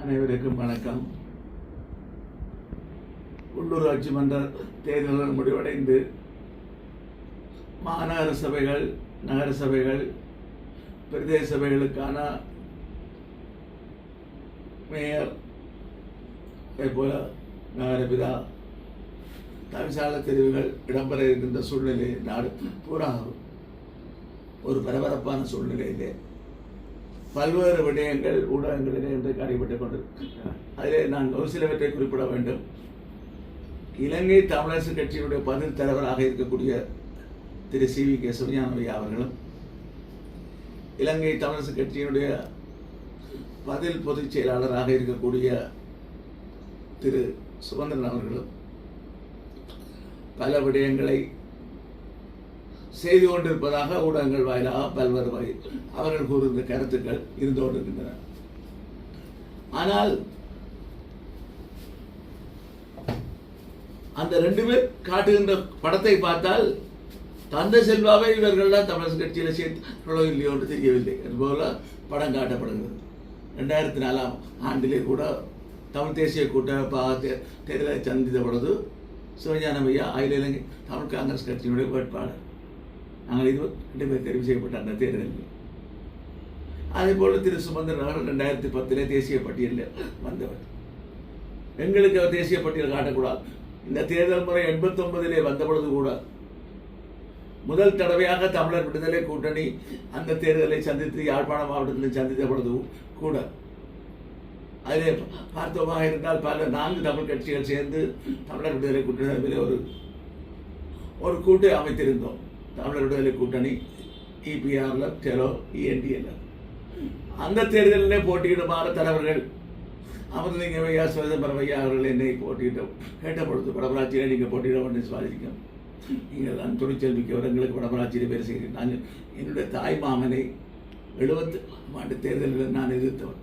அனைவருக்கும் வணக்கம். உள்ளூராட்சி மன்ற தேர்தல்கள் முடிவடைந்து மாநகர சபைகள், நகர சபைகள், பிரதேச சபைகளுக்கான மேயர், அதேபோல நகரபிதா, தவிசாள தெரிவுகள் இடம்பெற இருக்கின்ற சூழ்நிலை நாடு பூரா ஒரு பரபரப்பான சூழ்நிலையிலே பல்வேறு விடயங்கள் ஊடகங்களிலே இன்றைக்கு அடிபட்டுக் கொண்டிருக்கின்றன. அதிலே நான் ஒரு சிலவற்றை குறிப்பிட வேண்டும். இலங்கை தமிழரசு கட்சியினுடைய பதில் தலைவராக இருக்கக்கூடிய திரு CVK சிவஞானம் அவர்களும், இலங்கை தமிழரசு கட்சியினுடைய பதில் பொதுச் செயலாளராக இருக்கக்கூடிய திரு சுமந்திரன் அவர்களும் பல விடயங்களை செய்து கொண்டிருப்பதாக ஊடகங்கள் வாயிலாக பல்வேறு வகை அவர்கள் கூறுகின்ற கருத்துக்கள் இருந்து கொண்டிருக்கின்றன. ஆனால் அந்த ரெண்டு பேர் காட்டுகின்ற படத்தை பார்த்தால் தந்தை செல்வாவை இவர்கள்லாம் தமிழரசு கட்சியில் சேர்த்து இல்லையோ என்று தெரியவில்லை அதுபோல படம் காட்டப்படுகிறது. 2004 ஆண்டிலே கூட தமிழ் தேசிய கூட்டமைப்பாக தேர்தலை சந்தித்த பொழுது சிவஞானம் அகில இலங்கை தமிழ் காங்கிரஸ் கட்சியினுடைய வேட்பாளர். நாங்கள் 2 பேர் தெரிவு செய்யப்பட்ட அந்த தேர்தலில். அதே போல திரு சுமந்திரன் அவர்கள் 2010 தேசிய பட்டியலில் வந்தவர். எங்களுக்கு அவர் தேசிய பட்டியல் காட்டக்கூடாது. இந்த தேர்தல் முறை 89 வந்த பொழுது கூட முதல் தடவையாக தமிழர் விடுதலை கூட்டணி அந்த தேர்தலை சந்தித்து யாழ்ப்பாணம் மாவட்டத்தில் சந்தித்த பொழுது கூட அதிலே பார்த்தோமாக இருந்தால் பல 4 தமிழ் கட்சிகள் சேர்ந்து தமிழர் விடுதலை கூட்டணி ஒரு கூட்டை அமைத்திருந்தோம். தமிழர் விடுதலை கூட்டணி, EPRல, டெலோ, ENDL. அந்த தேர்தலிலே போட்டியிடுமாறு தலைவர்கள் அமிர்தலிங்கம் ஐயா, சிவசிதம்பரம் ஐயா அவர்கள் என்னை போட்டியிட்டோம். கேட்ட பொழுது வடமராட்சியில் நீங்கள் போட்டியிட வேண்டும் சுவாதிக்கும், நீங்கள் தான் துணிச்சல் மிக்கவர், எங்களுக்கு வடமராட்சியில் பேர் செய்கிறேன். நான் என்னுடைய தாய் மாமனை 70 ஆண்டு தேர்தலில் நான் எதிர்த்தவன்.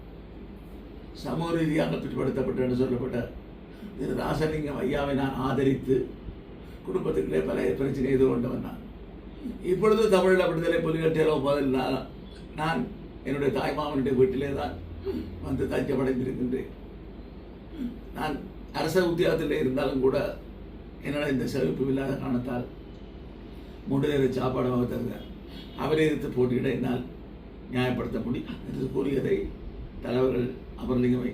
சமூக ரீதியாக பிற்படுத்தப்பட்ட என்று சொல்லப்பட்ட திரு ராசலிங்கம் ஐயாவை நான் ஆதரித்து குடும்பத்துக்குள்ளே பல பிரச்சனை எதிர்கொண்டவன் நான். இப்பொழுது தமிழக விடுதலை புலிகள் பதில் நான் என்னுடைய தாய்மாமனுடைய வீட்டிலே தான் வந்து தஞ்சமடைந்திருக்கின்றேன். நான் அரச உத்தியோகத்தில் இருந்தாலும் கூட என்னால் இந்த செழிப்பு இல்லாத காரணத்தால் 3 நேர சாப்பாடு தருகிறார். அவரை எதிர்த்து போட்டியிட என்னால் நியாயப்படுத்த முடியும் என்று கூறியதை தலைவர்கள் அமர்லிங்கமை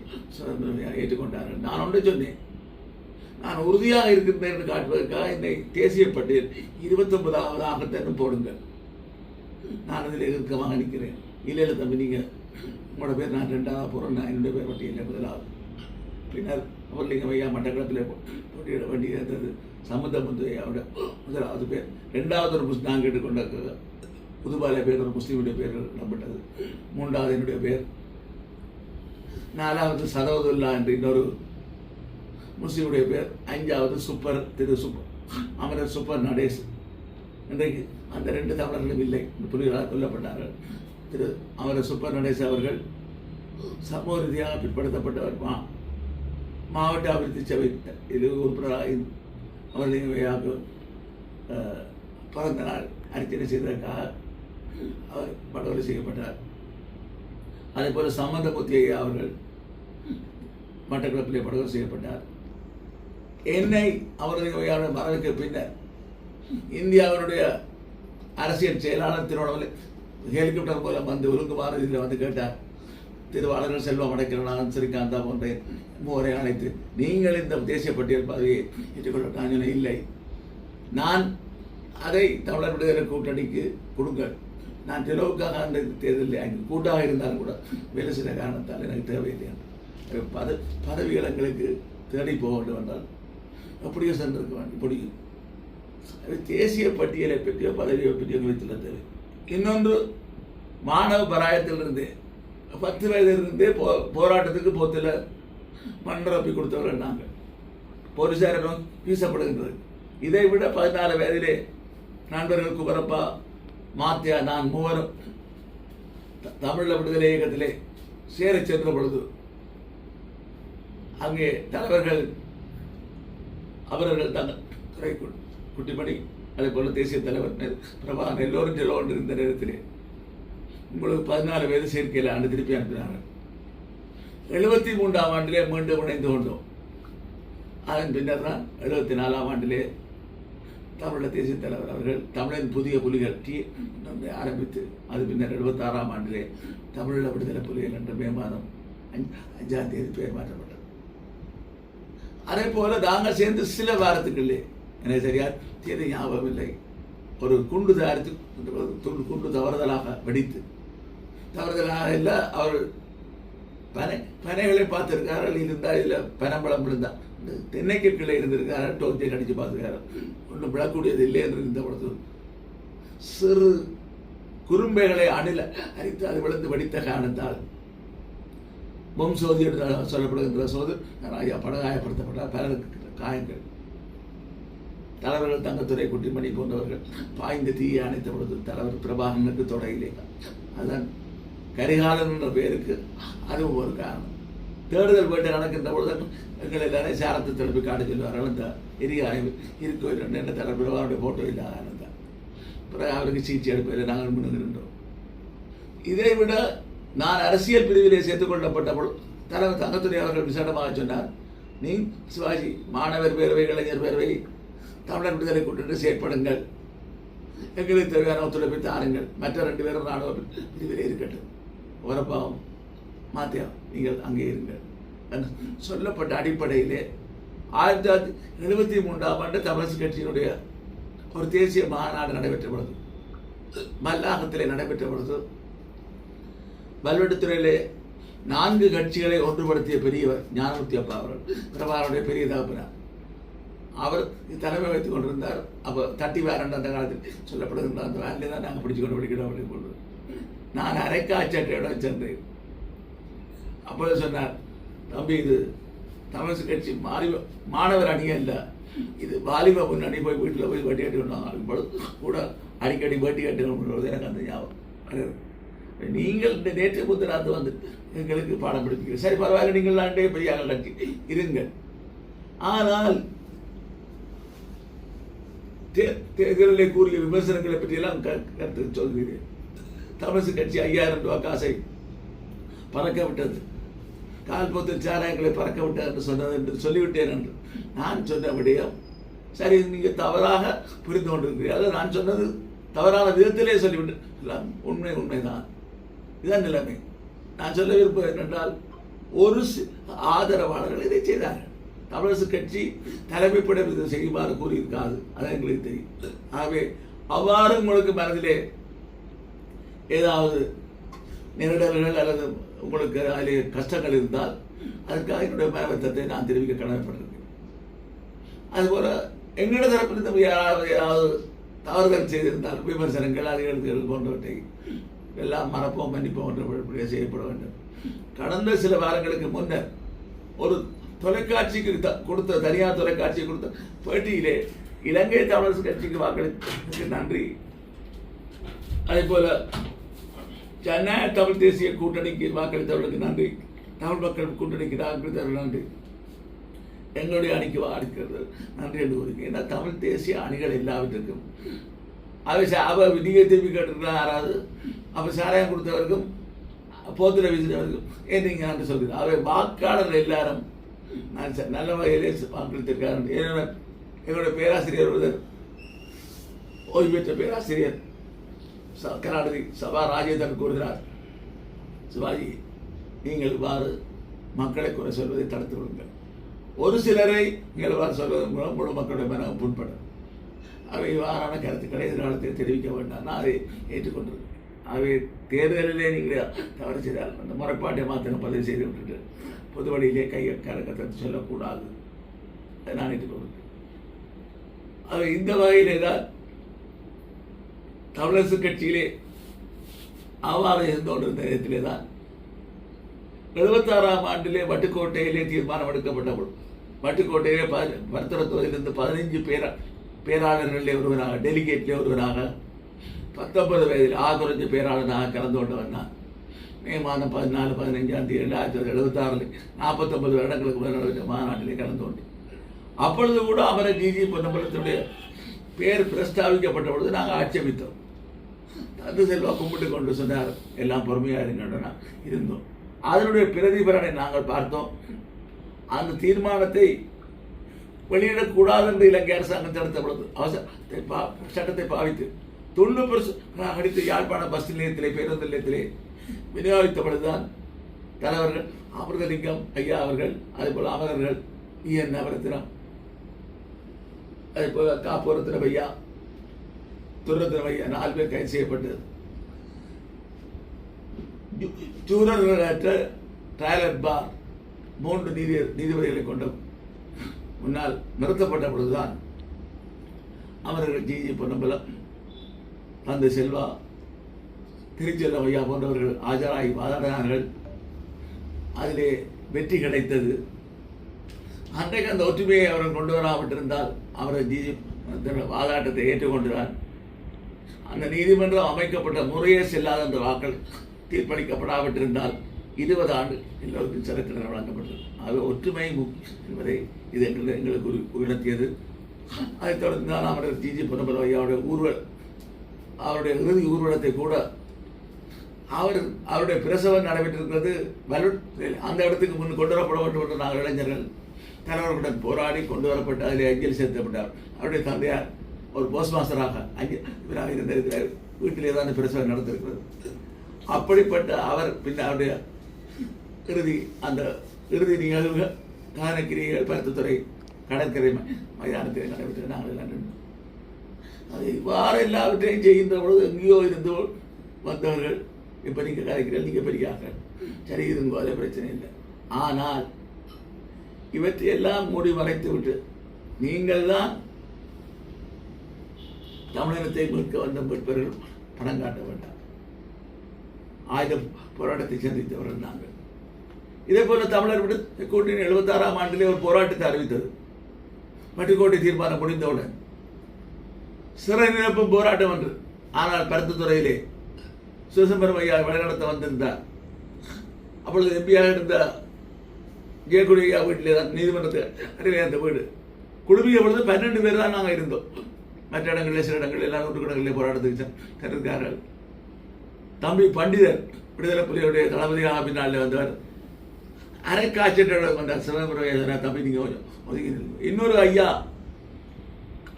ஏற்றுக்கொண்டார்கள். நான் ஒன்றை சொன்னேன், நான் உறுதியாக இருக்கின்றேன் என்று காட்டுவதற்காக என்னை தேசிய பட்டியல் 29வது போடுங்கள், நான் அதில் இறுக்கமாக நிற்கிறேன். இல்லை தம்பி, நீங்கள் உங்களோட பேர் நான் 2வது போகிறேன், நான் என்னுடைய பேர் பட்டியலில் 1வது. பின்னர் அமர்லிங்கம் ஐயா மட்டக்களப்பில் போட்டியிட வேண்டியது சம்பந்தமுத்து ஐயாவோட 1வது பேர். 2வது ஒரு நான் கேட்டுக்கொண்ட புதுபாலை பேர் ஒரு முஸ்லீமுடைய பேர் இடம்பெற்றது. 3வது என்னுடைய பேர். 4வது சதவதுல்லா என்று இன்னொரு முஸ்லீமுடைய பேர். 5வது சூப்பர் திரு சூப்பர் அமரர் சூப்பர் நடேஷ். இன்றைக்கு அந்த 2 தமிழர்களும் இல்லை, புலிகளால் கொல்லப்பட்டார்கள். திரு அமரர் சூப்பர் நடேஷ் அவர்கள் சமூக ரீதியாக பிற்படுத்தப்பட்டவர். மாவட்ட அபிவிருத்தி சபை இது உறுப்பினராக அவர்களுக்கு பிறந்த நாள் அர்ச்சனை செய்ததற்காக அவர் படுகொலை செய்யப்பட்டார். அதே போல சம்பந்தமூர்த்தி ஐயா அவர்கள் மட்டக்களப்பிலே படுகொலை செய்யப்பட்டார். என்னை அவரது மறைவுக்கு பின்னர் இந்தியாவினுடைய அரசியல் செயலாளர் திருவண்ணாமலை ஹெலிகாப்டர் மூலம் வந்து ஒழுங்குமாறு இதில் வந்து கேட்டார். திருவாளர்கள் செல்வம் அடைக்கிறனாலும் ஸ்ரீகாந்தா போன்ற 3 அழைத்து நீங்கள் இந்த தேசிய பட்டியல் பதவியை ஏற்றுக்கொள்ள நான் இல்லை, நான் அதை தமிழர் விடுதலை கூட்டணிக்கு கொடுங்கள், நான் தெளிவுக்காக அந்த தேர்தலில் கூட்டாக இருந்தாலும் கூட வேலை செய்த காரணத்தால் எனக்கு தேவையில்லை. பதவிகள் எங்களுக்கு தேடி போக வேண்டும் என்றால் அப்படியே சென்றிருக்க வேண்டும். இப்படி தேசிய பட்டியலை பற்றியோ பதவியை பற்றியோ எங்களுக்கு தேவை. இன்னொன்று, மாணவ பராயத்திலிருந்து 10 வயதிலிருந்தே போராட்டத்துக்கு போத்தில் மண்ணிரப்பி கொடுத்தவர்கள் நாங்கள். போலீசாரிடம் வீசப்படுகின்றது. இதை விட 14 வயதிலே நண்பர்கள் குமரப்பா, மாத்தியா, நான் 3 தமிழ விடுதலை இயக்கத்திலே சேர சென்ற பொழுது அங்கே தலைவர்கள் அவர்கள் தங்கள் துறை குட்டிப்படி, அதே போல தேசிய தலைவர் பிரபாகரன் எல்லோரும் செல்ல கொண்டிருந்த நேரத்திலே உங்களுக்கு 14 வயது சேர்க்கையில் ஆண்டு திருப்பி அனுப்பினார்கள். 73ஆம் ஆண்டிலே மீண்டும் இணைந்து கொண்டோம். அதன் பின்னர் தான் 74ஆம் ஆண்டிலே தமிழ தேசிய தலைவர் அவர்கள் தமிழின் புதிய புலிகள் ஆரம்பித்து, அது பின்னர் 76ஆம் ஆண்டிலே தமிழீழ விடுதலை புலிகள் என்ற மே மாதம் 5ஆம் தேதி பெயர் மாற்றப்பட்டது. அதே போல நாங்கள் சேர்ந்து சில வாரத்துக்குள்ளே, எனக்கு சரியா தேதி ஞாபகம் இல்லை, ஒரு குண்டு தயாரித்து குண்டு தவறுதலாக வெடித்து, தவறுதலாக இல்லை, அவர் பனைகளை பார்த்துருக்கார்கள், இருந்தால் இதில் பனம்பழம் விழுந்தார், தென்னைக்கீழே இருந்திருக்காரு, டோக்கை கடிச்சு பார்த்துருக்காரு, ஒன்றும் விழக்கூடியது இல்லை என்று இருந்த பொழுது சிறு குறும்பைகளை அணில அரித்து அது விழுந்து வெடித்த காரணத்தால் பொம்சோதி என்று சொல்லப்படுகின்ற சோது படுகாயப்படுத்தப்பட்டார். பலருக்கு காயங்கள். தலைவர்கள் தங்கத்துறை, குட்டிமணி போன்றவர்கள் பாய்ந்த தீயை அணைத்த பொழுது தலைவர் பிரபாகரனுக்கு தொடையிலே, அதுதான் கரிகாலன் என்ற பெயருக்கு அதுவும் ஒரு காரணம். தேடுதல் போயிட்டு நடக்கின்ற பொழுது எங்களை எல்லாரும் சாரத்தை திருப்பி காட்ட சொல்லுவார்கள். அந்த எரிகாயம் இருக்கோ இல்லை என்ற தலைவர் பிரபாகருடைய போட்டோ இல்லாத ஆனந்தான். பிறகு அவருக்கு சிகிச்சை எடுப்பதில் நாங்கள் முன்னுகின்றோம். இதை விட நான் அரசியல் பிரிவிலே சேர்த்துக் கொள்ளப்பட்ட பொழுது தலைவர் தங்கத்துறை அவர்கள் விசேடமாக சொன்னார், நீ சிவாஜி மாணவர் பேரவை, இளைஞர் பேரவை, தமிழர் விடுதலை கூட்டு செயற்படுங்கள், எங்களுக்கு தேவையான ஒத்துழைப்பை தாருங்கள், மற்ற 2 பேரும் ராணுவ பிரிவிலே இருக்கட்டும், உரப்பாவும் மாத்தியா நீங்கள் அங்கே இருங்கள் சொல்லப்பட்ட அடிப்படையிலே 1973ஆம் ஆண்டு தமிழரசு கட்சியினுடைய ஒரு தேசிய மாநாடு நடைபெற்ற பொழுது, மல்லாகத்திலே நடைபெற்ற பொழுது, பல்வெட்டுத்துறையிலே 4 கட்சிகளை ஒன்றுபடுத்திய பெரியவர் ஞானமூர்த்தி அப்பா அவர்கள், பிரபாகருடைய பெரிய தகப்பனார், அவர் தலைமை வைத்துக் கொண்டிருந்தார். அப்போ தட்டி வேரண்ட் அந்த காலத்தில் சொல்லப்படுகின்ற அந்த வேலையை தான் நாங்கள் பிடிச்சு கொண்டு படிக்கிறோம் அப்படின்னு கொண்டு நான் அரைக்காச்சட்டையுடன் சென்றேன். அப்போது சொன்னார், தம்பி இது தமிழரசு கட்சி மாணவர் அணி அல்ல, இது வாலிப முன்னணி, போய் வீட்டில் போய் வட்டி கட்டி கொண்டாங்க. இப்பொழுது கூட அடிக்கடி வட்டி கட்டுறது எனக்கு அந்த ஞாபகம். நீங்கள் இந்த நேற்று புத்தராத்து வந்து எங்களுக்கு பாடம் படிப்பீங்க, சரி பரவாயில்ல, நீங்கள் நான்டே பெரிய கட்சி இருங்கள். ஆனால் தேர்தலிலே கூறிய விமர்சனங்களை பற்றியெல்லாம் கருத்து சொல்கிறேன். தமிழரசு கட்சி 5000 ரூபாய் காசை பறக்க விட்டது, கால்போத்தில் சாராயங்களை பறக்க விட்டார் என்று சொன்னது என்று சொல்லிவிட்டேன் என்று நான் சொன்ன விடயம் சரி, நீங்கள் தவறாக புரிந்து கொண்டிருக்கிறீர்கள். நான் சொன்னது தவறான விதத்திலே சொல்லிவிட்டேன். உண்மைதான், இதுதான் நிலைமை. நான் சொல்ல விருப்பம் என்னென்றால், ஒரு ஆதரவாளர்கள் இதை செய்தார்கள். தமிழரசு கட்சி தலைமைப்பட இதை செய்யுமாறு கூறியிருக்காது, அது எங்களுக்கு தெரியும். ஆகவே அவ்வாறு உங்களுக்கு மனதிலே ஏதாவது நெருடல்கள் அல்லது உங்களுக்கு அதிலே கஷ்டங்கள் இருந்தால் அதற்காக என்னுடைய மனவத்தத்தை நான் தெரிவிக்க கடமைப்பட்டிருக்கேன். அதுபோல எங்களுடைய தரப்பிலிருந்து யாராவது தவறுகள் செய்திருந்தால் விமர்சனங்கள், அதிகாரிகள் போன்றவற்றை எல்லாம் மறப்போம், மன்னிப்போம் என்ற செய்யப்பட வேண்டும். கடந்த சில வாரங்களுக்கு முன்னர் ஒரு தொலைக்காட்சிக்கு கொடுத்த, தனியார் தொலைக்காட்சி கொடுத்த பேட்டியிலே இலங்கை தமிழரசு கட்சிக்கு வாக்களித்ததற்கு நன்றி, அதே போல ஜனநாயக தமிழ் தேசிய கூட்டணிக்கு வாக்களித்தவர்களுக்கு நன்றி, தமிழ் மக்கள் கூட்டணிக்கு வாக்களித்தவர்கள் நன்றி, எங்களுடைய அணிக்கு வாக்களிக்கிறது நன்றி என்று கூறுகிறேன். ஏன்னா தமிழ் தேசிய அணிகள் எல்லாவற்றுக்கும் அவ விதியை திருப்பி கேட்டிருக்கலாம் யாராவது, அப்போ சாராயம் கொடுத்தவருக்கும் போத்திர வீசினவருக்கும் ஏன் நீங்கள் நன்றி சொல்கிறேன். அவை வாக்காளர்கள் எல்லாரும் நான் நல்ல வகையிலே வாக்களித்திருக்காரு. என்னுடைய பேராசிரியர் ஒருவர், ஓய்வு பெற்ற பேராசிரியர் கர்நாடகி சபா ராஜேந்திரன் கூறுகிறார், சிவாஜி நீங்கள் இவ்வாறு மக்களை குறை சொல்வதை தடுத்து விடுங்கள். ஒரு சிலரை நீங்கள் இவ்வாறு சொல்வதன் மூலம் முழு மக்களுடைய மனம் புண்படும். அவை இவ்வாறான கருத்துக்களை எதிர்காலத்தில் தெரிவிக்க வேண்டாம், நான் அதை ஏற்றுக்கொண்டிருக்கேன். அவை தேர்தலிலே நீங்கள் தவறு செய்தால் அந்த முறைப்பாட்டை மாத்திரம் பதிவு செய்து விட்டுட்டு பொது வழியிலே கருத்தை சொல்லக்கூடாது, நான் ஏற்றுக்கொண்டிருக்கேன். அவை இந்த வகையிலே தான் தமிழரசு கட்சியிலே அவ்வாறு இருந்து கொண்டிருந்த நேரத்திலே தான் 76ஆம் ஆண்டிலே வட்டுக்கோட்டையிலே தீர்மானம் எடுக்கப்பட்டபோது, வட்டுக்கோட்டையிலே பருத்தரத்துறையிலிருந்து 15 பேராளர்களே ஒருவராக, டெலிகேட்லே ஒருவராக, 19 வயதில் குறைஞ்ச பேராளனாக கலந்து கொண்டவன் நான். மே மாதம் 14, 15ஆம் தேதி 1976 49 வருடங்களுக்கு முதல் மாநாட்டிலே கலந்து கொண்டேன். அப்பொழுது கூட அமர ஜிஜி பொன்னம்பலத்துடைய பேர் பிரஸ்தாபிக்கப்பட்ட பொழுது நாங்கள் ஆட்சேபித்தோம். தந்தை செல்வா கும்பிட்டு கொண்டு சொன்னார், எல்லாம் பொறுமையாக இருக்கின்றன இருந்தோம். அதனுடைய பிரதிபலனை நாங்கள் பார்த்தோம். அந்த தீர்மானத்தை வெளியிடக்கூடாது என்று இலங்கை அரசாங்கம் தடுத்த பொழுது சட்டத்தை பாவித்து 90% அடித்து யாழ்ப்பாண பஸ் நிலையத்திலே பேருந்து நிலையத்திலே விநியோகித்த பொழுதுதான் தலைவர்கள் அமிர்தலிங்கம் ஐயா அவர்கள், அதேபோல் அமரர்கள் EN நவரத்தினம், அதேபோல் காப்பூரத்தினம் ஐயா, துரத்தினம் ஐயா 4 பேர் கைது செய்யப்பட்டது. ஜூரர்களற்ற ட்ரையலர் பார் 3 நீதிபதிகளை கொண்ட முன்னால் நிறுத்தப்பட்ட பொழுதுதான் அமரர்கள் ஜி பொன்னம்பலம், தந்தை செல்வா, திருச்செல்வம் ஐயா போன்றவர்கள் ஆஜராகி வாதாடினார்கள். அதிலே வெற்றி கிடைத்தது. அன்றைக்கு அந்த ஒற்றுமையை அவர்கள் கொண்டு வராவிட்டிருந்தால் அவர் ஜி வாதாட்டத்தை ஏற்றுக்கொண்டார். அந்த நீதிமன்றம் அமைக்கப்பட்ட முறையே செல்லாத என்ற வாக்கள் தீர்ப்பளிக்கப்படாவிட்டிருந்தால் 20 ஆண்டு எல்லோருக்கும் சிறை தண்டனை வழங்கப்பட்டது. அது ஒற்றுமை என்பதை இது எங்களுக்கு உணர்த்தியது. அதைத் தொடர்ந்து தான் அமரர் ஜி பொன்னம்பலம் ஐயாவுடைய அவருடைய இறுதி ஊர்வலத்தை கூட அவருடைய பிரசவம் நடைபெற்றிருக்கிறது அந்த இடத்துக்கு முன் கொண்டு வரப்பட வேண்டும் என்று நாங்கள் இளைஞர்கள் தலைவர்களுடன் போராடி கொண்டு வரப்பட்டு அதில் அஞ்சலி செலுத்தப்பட்டார். அவருடைய தந்தையார் ஒரு போஸ்ட் மாஸ்டராக இவராக இருந்திருக்கிறார். வீட்டிலே தான் பிரசவம் நடந்திருக்கிறது. அப்படிப்பட்ட அவர் பின் அவருடைய இறுதி நிகழ்வுகள் காணக்கிரிகள் பருத்துத்துறை கடற்கரை மைதானத்தில் நடைபெற்று நாங்கள் அது இவ்வாறு எல்லாவற்றையும் செய்கின்ற பொழுது எங்கேயோ இருந்து வந்தவர்கள் இப்போ நீங்கள் கலைக்கிறீர்கள், நீங்கள் பெரியார்கள், சரி இருங்கோ, அதே பிரச்சனை இல்லை. ஆனால் இவற்றையெல்லாம் மூடி மறைத்து விட்டு நீங்கள் தான் தமிழினத்தை மீட்க வந்த மீட்பர்கள் பணம் காட்ட வேண்டாம். ஆயுத போராட்டத்தை சந்தித்தவர்கள் நாங்கள். இதே போல தமிழர் விடுதலை கூட்டணி 76ஆம் ஆண்டிலே ஒரு போராட்டத்தை அறிவித்தது. பட்டுக்கோட்டை தீர்மானம் முடிந்தவுடன் சிறை நிரப்பும் போராட்டம் என்று. ஆனால் பருத்துத்துறையிலே சிவசம்பரம் ஐயா வழிநடத்த வந்திருந்தார். அப்பொழுது எம்பியாக இருந்த ஜெயக்குடி ஐயா வீட்டிலே தான் நீதிமன்றத்தை அருகே அந்த வீடு குழுமிய பொழுது 12 பேர் தான் நாங்கள் இருந்தோம். மற்ற இடங்களில் சில இடங்களில் எல்லாம் நூற்றுக்கணக்கிலே போராட்டத்துக்கு கருத்தார்கள். தம்பி பண்டிதர் விடுதலை புலிகளுடைய தளபதியாக பின்னாலே வந்தவர் அரைக்காய்ச்சல் வந்தார். சிவசம்பரம் தம்பி நீங்கள் கொஞ்சம் ஒதுக்கி. இன்னொரு ஐயா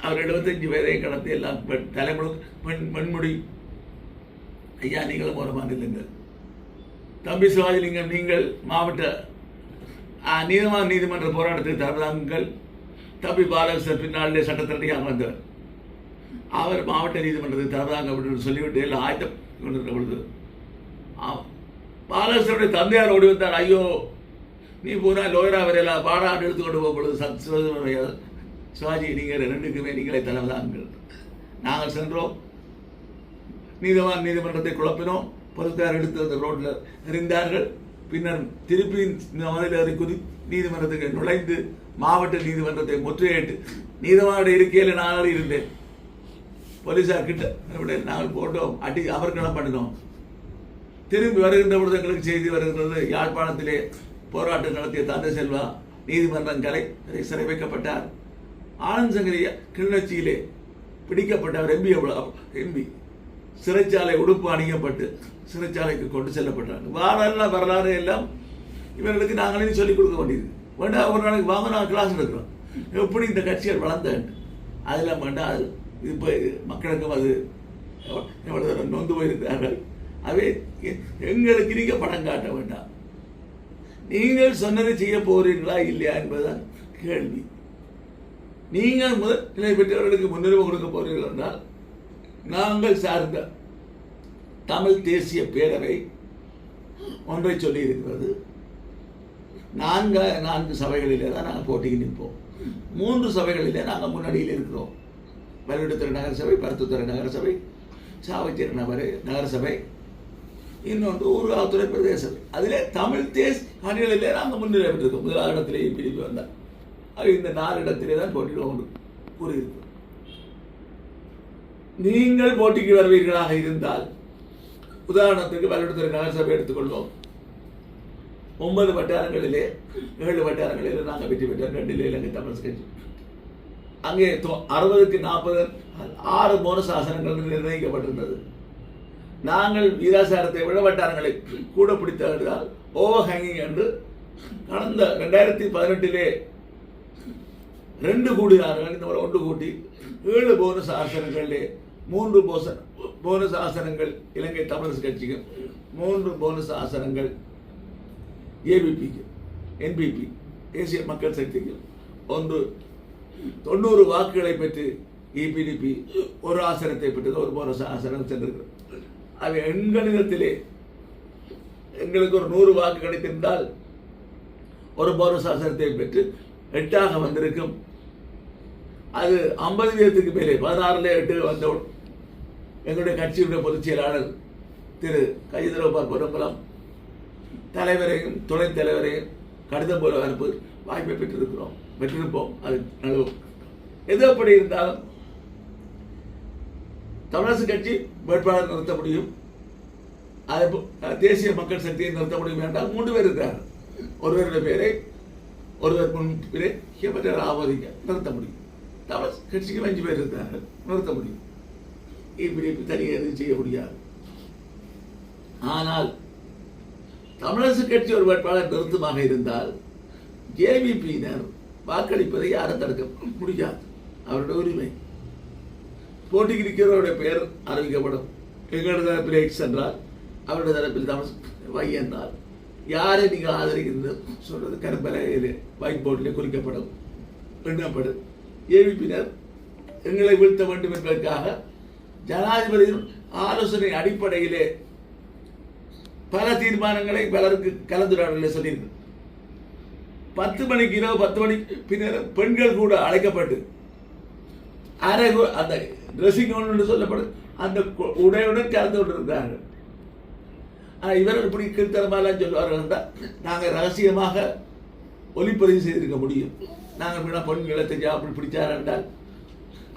அவர் 75 வயதை கடத்தி எல்லாம் தலைமுழு பெண்முடி ஐயா, நீங்களும் ஒரு மாநிலங்கள். தம்பி சிவாஜிலிங்கம், நீங்கள் மாவட்ட நீதிமன்ற போராட்டத்துக்கு தலைவர்கள். தம்பி பாலகிருஷ்ணன் பின்னாலே சட்டத்திரடியாக வந்தவர். அவர் மாவட்ட நீதிமன்றத்துக்கு தலைவராங்க அப்படின்னு சொல்லிவிட்டு எல்லாம் ஆயத்தம் கொண்டிருந்த பொழுது பாலகிருஷ்ணனுடைய தந்தையார் ஓடி வந்தார். ஐயோ, நீ பூரா லோயரா வரையில பாடாண்டு எடுத்துக்கொண்டு போகும் பொழுது சிவாஜி, நீங்கள் 2க்குமே நீங்களே தலைவதாங்கள். நாங்கள் சென்றோம், நீதிமன்றத்தை குழப்பினோம். பொதுத்தார் எடுத்து அந்த ரோட்டில் எறிந்தார்கள். பின்னர் திருப்பி மதில் ஏறி நீதிமன்றத்துக்கு நுழைந்து மாவட்ட நீதிமன்றத்தை முற்றுகையிட்டு நீதிமன்ற இருக்கையில் நாங்கள் இருந்தேன். போலீஸார் கிட்ட நாங்கள் போட்டோம், அடி அமர்க்களம் பண்ணினோம். திரும்பி வருகின்ற பொழுது எங்களுக்கு செய்தி வருகிறது, யாழ்ப்பாணத்திலே போராட்டம் நடத்திய தந்தை செல்வா நீதிமன்றம் சிறை வைக்கப்பட்டார். ஆனந்த் சங்கரியா கிளிநொச்சியிலே பிடிக்கப்பட்டவர் எம்பி சிறைச்சாலை உடுப்பு அணியப்பட்டு சிறைச்சாலைக்கு கொண்டு செல்லப்பட்டார். வரலாறு எல்லாம் இவர்களுக்கு நாங்களே சொல்லிக் கொடுக்க வேண்டியது வேண்டாம். ஒரு நாளைக்கு வாங்க, நாங்கள் கிளாஸ் எடுக்கிறோம் எப்படி இந்த கட்சிகள் வளர்ந்தேன். அதெல்லாம் வேண்டாம். அது இப்போ மக்களுக்கும் அது எவ்வளோ நொந்து போயிருக்கிறார்கள். அவே எங்களுக்கு நீங்கள் படம் காட்ட வேண்டாம். நீங்கள் சொன்னதை செய்ய போகிறீர்களா இல்லையா என்பதுதான் கேள்வி. நீங்கள் முதல் நிலை பெற்றவர்களுக்கு முன்னுரிமை கொடுக்க போகிறீர்கள் என்றால், நாங்கள் சார்ந்த தமிழ் தேசிய பேரவை ஒன்றை சொல்லி இருக்கிறது. 4 சபைகளிலே தான் நாங்கள் போட்டிக்கு நிற்போம். 3 சபைகளிலே நாங்கள் முன்னணியில் இருக்கிறோம். மயிலாடுதுறை நகரசபை, பருத்தித்துறை நகரசபை, சாவச்சேரி நகரசபை, இன்னொன்று ஊர்காவத்துறை பிரதேச சபை. அதிலே தமிழ் அணிகளிலே நாங்கள் முன்னிலை பெற்றிருக்கோம். 1ஆம் இடத்திலேயே பிரிப்பு வந்தார். இந்த 4 இடத்திலே தான் போட்டியிடுவோம் கூறியிருக்கிறோம். நீங்கள் போட்டிக்கு வருவீர்களாக இருந்தால், உதாரணத்துக்கு மயிலாடுதுறை நகரசபை எடுத்துக்கொள்வோம். 9 வட்டாரங்களிலே 7 வட்டாரங்களிலே நாங்கள் வெற்றி பெற்றோம். 2 இலங்கை தமிழ் கட்சி. அங்கே 60க்கு 40 6 போனஸ் ஆசனங்கள் நிர்ணயிக்கப்பட்டிருந்தது. நாங்கள் வீராசாரத்தை விட வட்டாரங்களை கூட பிடித்தால் ஓவர் ஹேங்கிங் என்று கடந்த 2018 2 கூடினார்கள். இந்த முறை 1 கூட்டி 7 போனஸ் ஆசனங்களிலே 3 போனஸ் ஆசனங்கள் இலங்கை தமிழரசு கட்சிக்கு, 3 போனஸ் ஆசனங்கள் ஏபிபிக்கு, என்பிபி தேசிய மக்கள் சக்திக்கு, 90 வாக்குகளை பெற்று இபிடிபி 1 ஆசனத்தை பெற்றது, 1 போனஸ் ஆசனம் சென்றிருக்கிறது. அவை எண்கணிதத்திலே எங்களுக்கு ஒரு 100 வாக்கு கிடைத்திருந்தால் 1 போனஸ் ஆசனத்தை பெற்று 8ஆக வந்திருக்கும். அது 50 வீதத்துக்கு மேலே 16ல் 8 வந்தவுடன் எங்களுடைய கட்சியுடைய பொதுச் செயலாளர் திரு கஜேந்திரபால் பொன்னம்பலம் தலைவரையும் துணைத் தலைவரையும் கடிதம் போல அனுப்பு வாய்ப்பை பெற்றிருப்போம். அது நழுவும். எது அப்படி இருந்தாலும் தமிழரசு கட்சி வேட்பாளர் நிறுத்த முடியும், தேசிய மக்கள் சக்தியை நிறுத்த முடியும் என்றால் 3 பேர் இருக்கிறார்கள். ஒருவருடைய பேரை ஒருவர் முன்பே ஆமோதிக்க நிறுத்த முடியும். தமிழரசு கட்சிக்கு 5 பேர் இருக்கிறார்கள், நிறுத்த முடியும். இப்படி தனியாக எதுவும் செய்ய முடியாது. ஆனால் தமிழரசு கட்சி ஒரு வேட்பாளர் நிறுத்தமாக இருந்தால் ஜேவிபியினர் வாக்களிப்பதை யாரும் தடுக்க முடியாது. அவருடைய உரிமை. போட்டிக்கு இருக்கிறவருடைய பெயர் அறிவிக்கப்படும். எங்களுடைய தரப்பில் எக்ஸ் என்றால் அவருடைய தரப்பில் தமிழ் வை என்றால் யாரை நீங்கள் ஆதரிக்கிறது சொல்றது கரும்பலையில் ஒயிட் போர்டில் குறிக்கப்படும், எண்ணப்படும். ஏவிபியினர் எங்களை வீழ்த்த வேண்டும் என்பதற்காக ஜனாதிபதியின் ஆலோசனை அடிப்படையிலே பல தீர்மானங்களை பலருக்கு கலந்துரையாடலில் சொல்லியிருக்கு. 10 மணிக்கு இரவு 10 மணிக்கு பின்னர் பெண்கள் கூட அழைக்கப்பட்டு அந்த ட்ரெஸ்ஸிங் ஒன்று சொல்லப்படும் அந்த உடையுடன் கலந்து கொண்டிருக்கிறார்கள். இவர்கள் இப்படி கீழ்த்தரமாலாம் சொல்வார்கள் என்றால் நாங்கள் ரகசியமாக ஒளிப்பதிவு செய்திருக்க முடியும். நாங்கள் மீனா பெண்களை அப்படி பிடிச்சார் என்றால்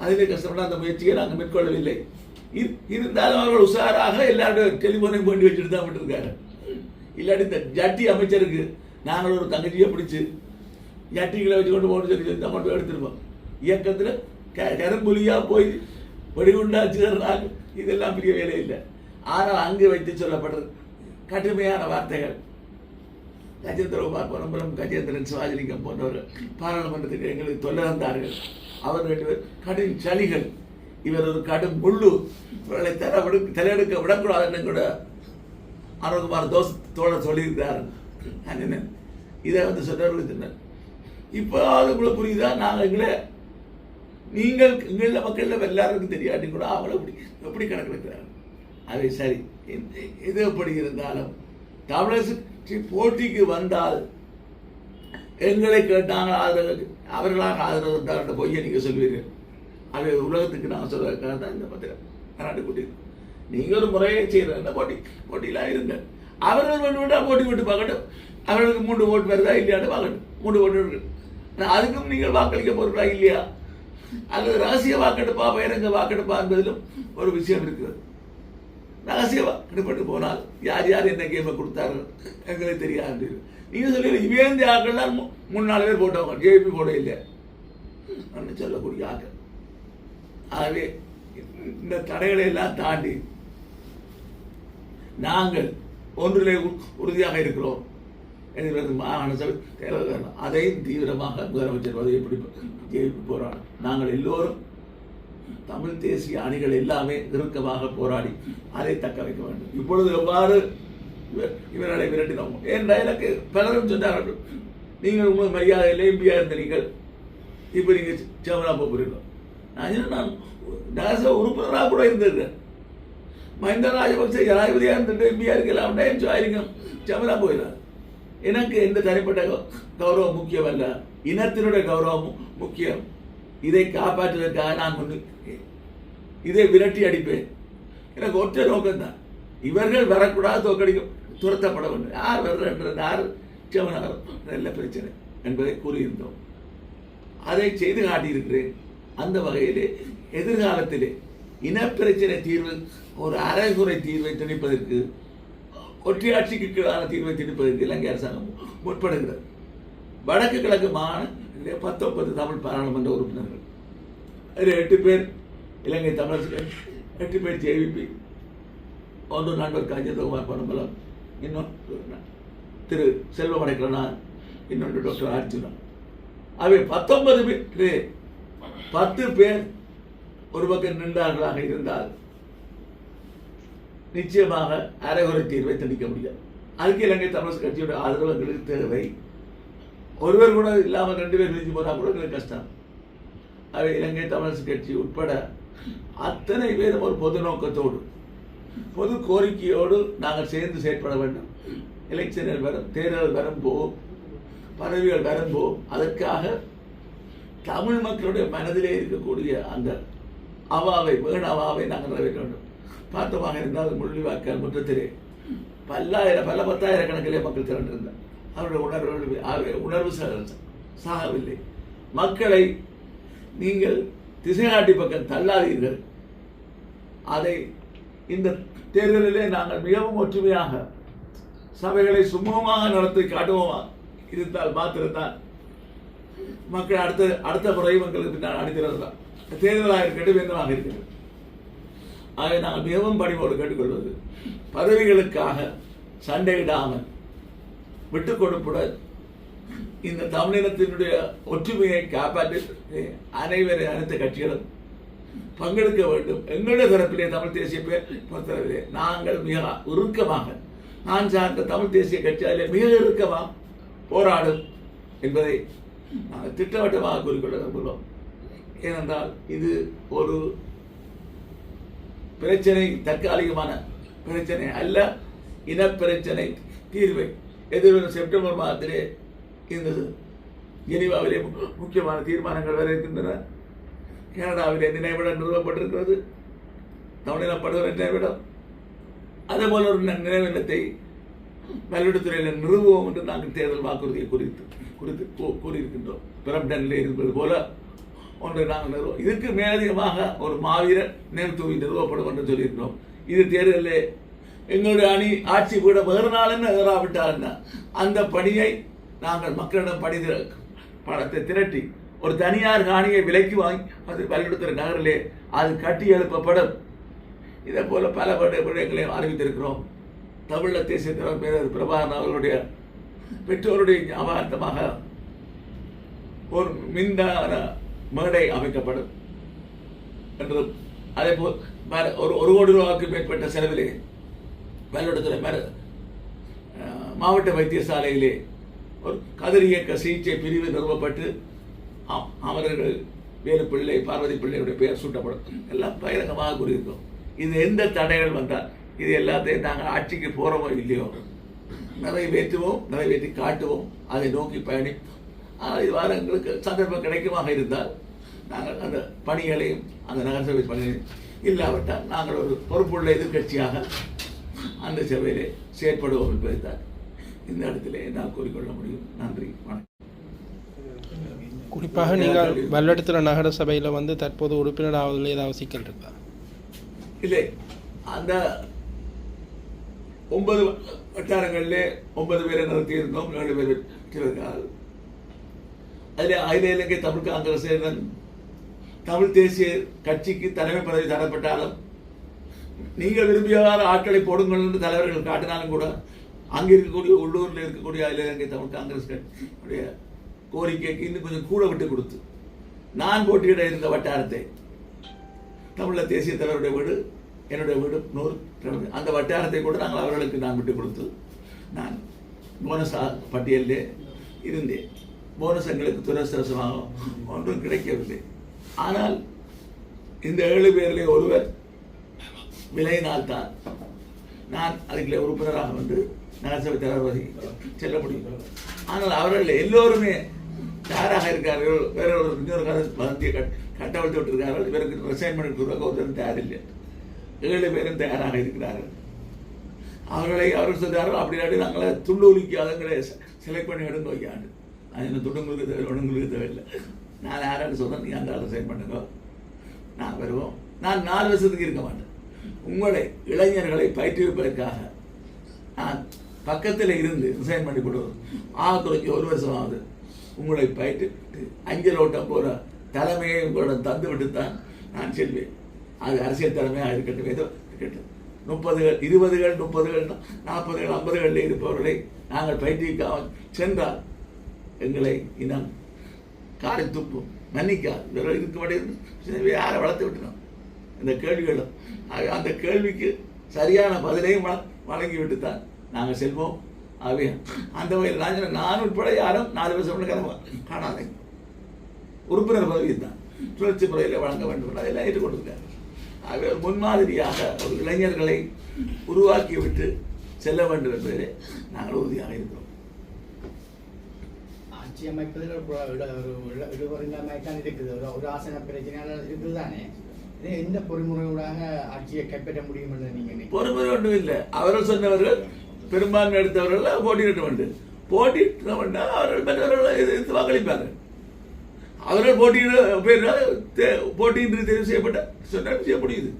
அதிலே கஷ்டப்பட அந்த முயற்சியை நாங்கள் மேற்கொள்ளவில்லை. இருந்தாலும் அவர்கள் உஷாராக எல்லாரும் டெலிஃபோனையும் பண்ணி வச்சுட்டு தான் விட்டுருக்காங்க. இல்லாட்டி இந்த ஜட்டி அமைச்சருக்கு நாங்கள் ஒரு தங்கச்சியை பிடிச்சி ஜட்டிகளை வச்சு கொண்டு போகணும்னு சொல்லி தான் கொண்டு போய் எடுத்துருப்போம். இயக்கத்தில் கரும்புலியாக போய் வெடிகுண்டாச்சுறாங்க. இதெல்லாம் பெரிய வேலை இல்லை. ஆனால் அங்கே வைத்து சொல்லப்படுறது கடுமையான வார்த்தைகள். கஜேந்திரகுமார் பொன்னம்பலம், கஜேந்திரன், சிவாஜிலிங்கம் போன்றவர்கள் பாராளுமன்றத்துக்கு எங்களுக்கு தொல்லை தந்தார்கள். அவர் 2 பேர் கடும் சளிகள். இவர் ஒரு கடும் முள்ளு. இவர்களை தலையெடுக்க விடக்கூடாதுன்னு கூட அருண்குமார் தோழர் சொல்லியிருக்கிறார். இதை சொன்னவர்கள் சொன்னார். இப்போ அதுக்குள்ள புரியுதா? நீங்கள் எங்களில் மக்களில் எல்லாருக்கும் தெரியாட்டி கூட அவளை எப்படி கணக்கெடுக்கிறார். அது சரி. எது எப்படி இருந்தாலும் தமிழரசு போட்டிக்கு வந்தால் எங்களை கேட்டாங்க ஆதரவு, அவர்களாக ஆதரவு இருந்தால் பொய்யை நீங்கள் சொல்வீர்கள். அது உலகத்துக்கு நான் சொல்வதற்காக தான் இந்த பத்திரம் நாட்டு கூட்டி. நீங்கள் ஒரு முறையை செய்கிற போட்டியெல்லாம் இருங்க. அவர்கள் வேண்டாம் போட்டி விட்டு பார்க்கட்டும். அவர்களுக்கு 3 ஓட்டு வருதா இல்லையான்னு பார்க்கட்டும். 3 ஓட்டு இருக்கு. அதுக்கும் நீங்கள் வாக்களிக்க போகிறீங்களா இல்லையா, அல்லது ரகசிய வாக்கெடுப்பா பயிரங்க வாக்கெடுப்பா என்பதிலும் ஒரு விஷயம் இருக்கிறது. ரகசிய வாக்கெடுப்பட்டு போனால் யார் என்ன கேமை கொடுத்தார்கள் எங்களுக்கு தெரியாது. நீங்கள் சொல்லி இவேந்த ஆக்கள்லாம் 3-4 பேர் போட்டவங்க, ஜேபி போட இல்லை சொல்லக்கூடிய ஆக்கள். ஆகவே இந்த தடைகளை எல்லாம் தாண்டி நாங்கள் ஒன்றிலே உறுதியாக இருக்கிறோம். மாகாண சபை தேர்தல் அதையும் தீவிரமாக முதலமைச்சர் பதவி ஜெயிப்பு போராடும். நாங்கள் எல்லோரும் தமிழ் தேசிய அணிகள் எல்லாமே இறுக்கமாக போராடி அதை தக்க வைக்க வேண்டும். இப்பொழுது எவ்வாறு இவர்களை விரட்டினோம் என்றால் எனக்கு பலரும் சொன்னார்கள், நீங்கள் உங்களுக்கு மரியாதை இல்லை, எம்பியா இருந்த நீங்கள் இப்போ நீங்கள் சேமலா போகிறீர்கள். நான் நகரசபை உறுப்பினராக கூட இருந்திருக்கேன். மஹிந்த ராஜபக்சே ஜனாதிபதியாக இருந்துட்டு எம்பியா இருக்கலாம், ஆயிருக்கும் சேமலா போயிடார். எனக்கு எந்த தனிப்பட்ட கௌரவம் முக்கியம் அல்ல, இனத்தினுடைய கௌரவம் முக்கியம். இதை காப்பாற்றுவதற்காக நான் இதை விரட்டி அடிப்பேன். எனக்கு ஒற்றை நோக்கம்தான், இவர்கள் வரக்கூடாது, தோக்கடிக்க துரத்தப்பட வேண்டும். யார் வர்ற யார் சேமனார் நல்ல பிரச்சனை என்பதை கூறியிருந்தோம். அதை செய்து காட்டியிருக்கிறேன். அந்த வகையிலே எதிர்காலத்திலே இனப்பிரச்சனை தீர்வு ஒரு அரைகுறை தீர்வை திணிப்பதற்கு, ஒற்றையாட்சிக்கு கீழான தீர்வை திணிப்பதற்கு இலங்கை அரசாங்கம் முற்படுகிறது. வடக்கு கிழக்கு மாகாண 19 தமிழ் பாராளுமன்ற உறுப்பினர்கள், அதில் 8 பேர் இலங்கை தமிழரசு, 8 பேர் ஜேவிபி, ஒன்று நண்பர் கஜேந்திரகுமார் பொன்னம்பலம், இன்னொன்று திரு செல்வமடைக்கலனார், இன்னொன்று டாக்டர் அர்ஜுனா. அவை 19 பேர் 10 பேர் ஒரு பக்கம் நின்றார்களாக இருந்தால் நிச்சயமாக அரைகுறை தீர்வை தண்டிக்க முடியாது. அதுக்கு இலங்கை தமிழர் கட்சியோட ஆதரவு எங்களுக்கு தேவை. ஒருவர் கூட இல்லாமல் 2 பேர் விரிஞ்சு போனால் கூட எங்களுக்கு கஷ்டம். அவை இலங்கை தமிழர் கட்சி உட்பட அத்தனை பேரும் ஒரு பொது நோக்கத்தோடு பொது கோரிக்கையோடு நாங்கள் சேர்ந்து செயற்பட வேண்டும். எலெக்ஷனில் வரும், தேர்தல் வரும்போது, பதவிகள் வரும்போது அதற்காக தமிழ் மக்களுடைய மனதிலே இருக்கக்கூடிய அந்த அவாவை வேண அவாவை நாங்கள் நிறைவேற்ற வேண்டும். பார்த்தமாக இருந்தால் முள்ளிவாய்க்கால் முற்றத்திலே பல 10,000 கணக்கிலே மக்கள் திரண்டிருந்தார். அவருடைய உணர்வு சாகவில்லை. மக்களை நீங்கள் திசைநாட்டி பக்கம் தள்ளாதீர்கள். அதை இந்த தேர்தலிலே நாங்கள் மிகவும் ஒற்றுமையாக சபைகளை சுமூகமாக நடத்தி காட்டுவோமா இருந்தால் மாத்திரம்தான் மக்கள் அடுத்த முறை மக்களுக்கு பின்னால் அடித்திருந்தார். தேர்தலாக இருக்கட்டும், என்னவாக இருக்கிறது. ஆகவே நாங்கள் மிகவும் பணிவோடு கேட்டுக்கொள்வது, பதவிகளுக்காக சண்டையிடாமல் விட்டுக் கொடுப்புடன் இந்த தமிழினத்தினுடைய ஒற்றுமையை காப்பாற்றி அனைத்து கட்சிகளும் பங்கெடுக்க வேண்டும். எங்களுடைய தரப்பிலே தமிழ் தேசிய பொறுத்தளவிலே நாங்கள் மிக இறுக்கமாக, நான் சார்ந்த தமிழ் தேசிய கட்சி அதில் மிக இறுக்கமாக போராடும் என்பதை நாங்கள் திட்டவட்டமாக கூறிக்கொள்ள விரும்புகிறோம். ஏனென்றால் இது ஒரு பிரச்சனை, தற்காலிகமான பிரச்சனை அல்ல, இனப்பிரச்சனை தீர்வை எதிர்வரும் செப்டம்பர் மாதத்திலே இந்த ஜெனீவாவிலே முக்கியமான தீர்மானங்கள் வர இருக்கின்றன. கனடாவிலே நினைவிடம் நிறுவப்பட்டிருக்கிறது, தமிழினப்படுகிற நினைவிடம். அதே போல ஒரு நினைவிடத்தை பல்வேறு நிறுவுவோம் என்று நாங்கள் தேர்தல் வாக்குறுதியை கூறியிருக்கின்றோம். பிரம்டனில் இருப்பது போல ஒன்றை நாங்கள் நிறுவோம். இதுக்கு மேலதிகமாக ஒரு மாவீர நினைவு நிறுவப்படும் என்று சொல்லியிருக்கிறோம். இது தேர்தலில் எங்களுடைய அணி ஆட்சி கூட வேறு நாள் என்ன ஏறாவிட்டால் என்ன, அந்த பணியை நாங்கள் மக்களிடம் பணத்தை திரட்டி ஒரு தனியார் காணியை விலைக்கு வாங்கி அது பல்வேறு நகரிலே அது கட்டி எழுப்பப்படும். இதே போல பல விடயங்களையும் அறிவித்திருக்கிறோம். தமிழ தேசிய தலைவர் மேதர் பிரபாகரன் அவர்களுடைய பெற்றோருடைய ஞாபகார்த்தமாக ஒரு மின்தான மேடை அமைக்கப்படும் என்றும், அதே போல் ஒரு கோடி ரூபாய்க்கு மேற்பட்ட செலவிலே மயிலாடுதுறை மாவட்ட வைத்தியசாலையிலே ஒரு கதிர் இயக்க சிகிச்சை பிரிவு நிறுவப்பட்டு அமரர்கள் வேலுப்பிள்ளை, பார்வதி பிள்ளையுடைய பெயர் சூட்டப்படும். எல்லாம் பகிரங்கமாக கூறியிருக்கோம். இது எந்த தடைகள் வந்தால் இது எல்லாத்தையும் நாங்கள் ஆட்சிக்கு போகிறோமோ இல்லையோ நிறைவேற்றுவோம், நிறைவேற்றி காட்டுவோம், அதை நோக்கி பயணிப்போம். ஆனால் இதுவாறு எங்களுக்கு சந்தர்ப்பம் கிடைக்குமாக இருந்தால் நாங்கள் அந்த பணிகளையும் அந்த நகரசபை பணிகளையும் இல்லாவிட்டால் நாங்கள் ஒரு பொறுப்புள்ள எதிர்கட்சியாக அந்த சபையிலே செயற்படுவோம் என்பதைத்தான் இந்த இடத்திலே நான் கூறிக்கொள்ள முடியும். நன்றி, வணக்கம். குறிப்பாக நீங்கள் மயிலாடுதுறை நகர சபையில் வந்து தற்போது உறுப்பினர் ஆவதில் ஏதாவது சிக்கல் இருக்கா? இல்லை, அந்த 9 வட்டாரங்களிலே 9 பேரை நடத்தியிருந்தோம். 7 பேர் வெற்றிருக்கிறார்கள். அதில் அகில இலங்கை தமிழ் காங்கிரஸ் தமிழ் தேசிய கட்சிக்கு தலைமை பதவி தரப்பட்டாலும் நீங்கள் விரும்பியவாறு ஆட்களை போடுங்கள் என்று தலைவர்கள் காட்டினாலும் கூட அங்கே இருக்கக்கூடிய உள்ளூரில் இருக்கக்கூடிய அகில இலங்கை தமிழ் காங்கிரஸ் கட்சியுடைய கோரிக்கைக்கு இன்னும் கொஞ்சம் கூட விட்டு கொடுத்து நான் போட்டியிட இருந்த வட்டாரத்தை தமிழ தேசிய தலைவருடைய வீடு, என்னுடைய வீடு 100, அந்த வட்டாரத்தை கூட நாங்கள் அவர்களுக்கு நான் விட்டு கொடுத்து நான் போனஸ் பட்டியலிலே இருந்தேன். போனஸ் எங்களுக்கு துரதிர்ஷ்டவசமாக ஒன்றும் கிடைக்கவில்லை. ஆனால் இந்த 7 பேரிலே ஒருவர் விலையினால்தான் நான் அதுக்குள்ளே உறுப்பினராக வந்து நகரசபை தலைவரை செல்ல முடியும். ஆனால் அவர்கள் எல்லோருமே தயாராக இருக்கார்கள். வேற ஒரு இன்னொரு வதந்தியை கட்டவிழ்த்து விட்டிருக்கார்கள். இவருக்கு ரிசைன்மெண்ட் கொடுக்க ஒருத்தரும் தயாரில்லை. 7 பேரும் தயாராக இருக்கிறார்கள். அவர்கள் சொல்றார்கள், அப்படி நாங்களே துண்டுலிக்காதங்களை செலக்ட் பண்ணி எடுங்க வைக்காண்டு. நான் என்ன துண்டுங்களுக்கு தேவை, ஒடுங்களுக்கு தேவையில்லை. நான் யாராவது சொல்கிறேன், நீ அந்த ரிசைன் பண்ணுங்க, நான் வருவோம். நான் 4 வருஷத்துக்கு இருக்க மாட்டேன். உங்களை இளைஞர்களை பயிற்றுவிப்பதற்காக நான் பக்கத்தில் இருந்து ரிசைன் பண்ணி கொடுவோம். குறைஞ்சி 1 வருஷமாவது உங்களை பயிற்று அஞ்சல் ஓட்டம் போகிற தலைமையை உங்களிடம் தந்து விட்டு தான் நான் செல்வேன். அது அரசியல் தலைமையாக இருக்கட்டும், ஏதோ இருக்கட்டும். 30கள் 20கள் 30கள் 40கள் 50களில் இருப்பவர்களை நாங்கள் பயிற்சிக்காமல் சென்றால் எங்களை இனம் காரை துப்பும் மன்னிக்காது. இவர்கள் இதுக்கு யாரை வளர்த்து விட்டோம் இந்த கேள்விகளும். அந்த கேள்விக்கு சரியான பதிலையும் வழங்கிவிட்டு தான் நாங்கள் செல்வோம். ஆகவே அந்த வகையில் நான் உட்பட யாரும் 4 வருஷம் காணாதே உறுப்பினர் பதவியை தான் சுழற்சி முறையில் வழங்க வேண்டும் அதெல்லாம் ஏற்றுக்கொண்டிருக்காரு. ஆகவே முன்மாதிரியாக ஒரு இளைஞர்களை உருவாக்கிவிட்டு செல்ல வேண்டும் என்பதிலே நாங்கள் உறுதியாக இருக்கிறோம். ஆட்சி அமைப்பதில் இழுபறில்லாமல் இருக்குது. ஒரு ஆசன பிரச்சனையால் இருக்குது தானே. எந்த பொறிமுறையூடாக ஆட்சியை கைப்பற்ற முடியும் என்று நீங்கள் பொறுமுறை ஒன்றும் இல்லை. அவர்கள் சொன்னவர்கள் பெரும்பான்மை எடுத்தவர்கள் போட்டியிட வேண்டும். போட்டியிட வேண்டாம் அவர்கள் மற்றவர்கள் எதிர்த்து வாக்களிப்பார்கள். அவர்கள் போட்டியின்றி தெரிவு செய்யப்பட்ட சொன்னால் செய்ய முடியுது.